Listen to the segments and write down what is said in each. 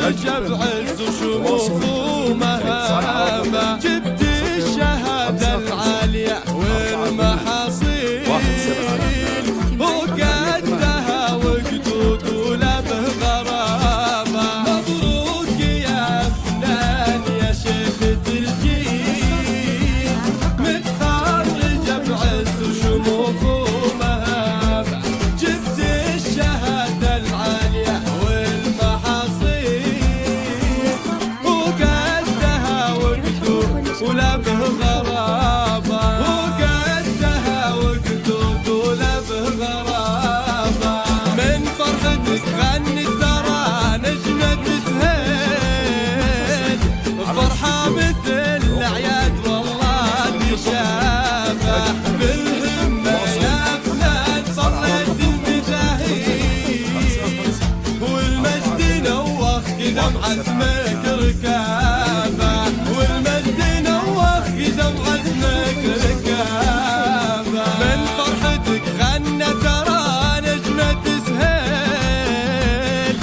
رجب عز وشموخ ومهابة، جبت الشهادة العالية والمحاصيل وقدها وقدود ولا به غرابة. مبروك يا فنان يا شيخة الجيل، متخرجة بعز وشموخ ومهابة، جبت الشهادة العالية والمحاصيل وقدها وقدود ولا به غرابة، وقدها وقدود ولا به غرابة. من فرحتك غنت ترى نجمة سهيل، فرحة مثل الأعياد والله تشابه، بالهمة يا فنان صليت المجاهيل، والمجد نوخ قدم عزمك ركابة، والمجد نوخ قدم عزمك ركابة. من فرحتك غنى ترى نجمة سهيل،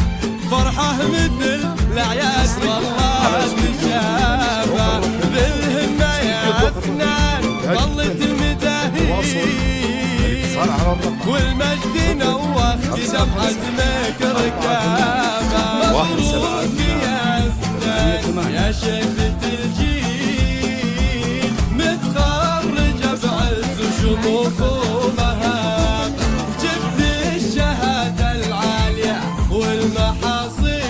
فرحة مثل الأعياد والله تشابه، بالهمة يا فنان ظلت المداهيل، والمجد نوخ قدم عزمك ركابة. مبروك يا فنان يا شيخة الجيل، متخرجة بعز وشموخ ومهابة، جبت الشهادة العالية والمحاصيل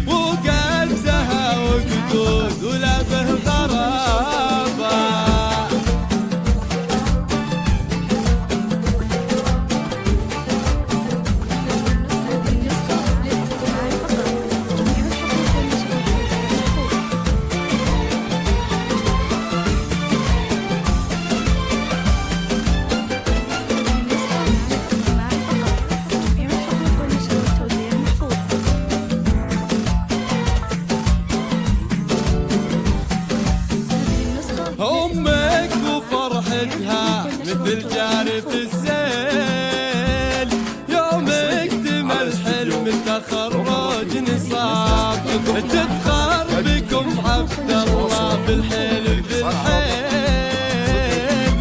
وقدها وقدود ولا به غرابة. أمك وفرحتها مثل جاري في السيل، يوم اكتمل حلم التخرج نصاب، تفخر بكم عبد الله بالحيل بالحيل،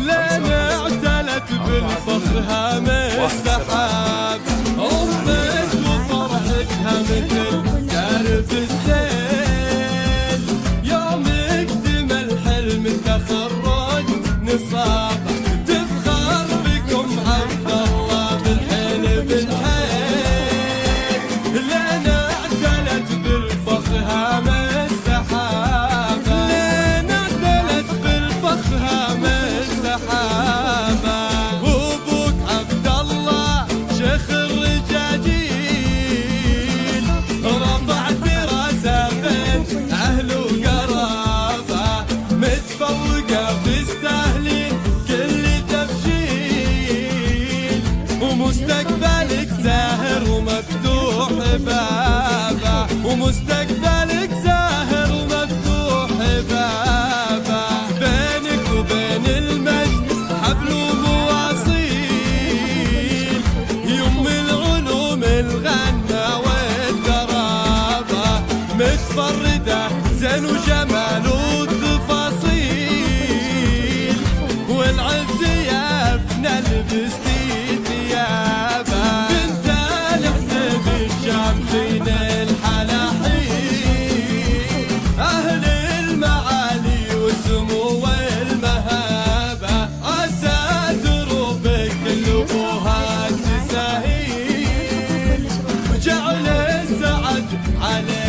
لين اعتلت بالفخر هام السحاب. أمك وفرحتها مثل جاري في السيل، يوم اكتمل حلم التخرج نصاب، تفخر بكم عبد الله بالحيل بالحيل، لين اعتلت بالفخر هام السحابة، لين اعتلت بالفخر هام السحابة. وابوك عبد الله شيخ الرجاجيل، رفعت راسه بين اهل وقرابه، متفوقه بيستاهلين كل تبجيل، ومستقبلك زاهر ومفتوح بابه، ومستقبلك زاهر ومفتوح بابه. بينك وبين المجد حبل ومواصيل، يم العلوم الغنى والدرابة، متفردة زين وجمال والتفاصيل، والعز يا فنان لبستي ثيابه، بنت العتب الشامخين الحلاحين، أهل المعالي والسمو والمهابة، عسى دروبك الأبوها تساهيل، وجعل السعد عليك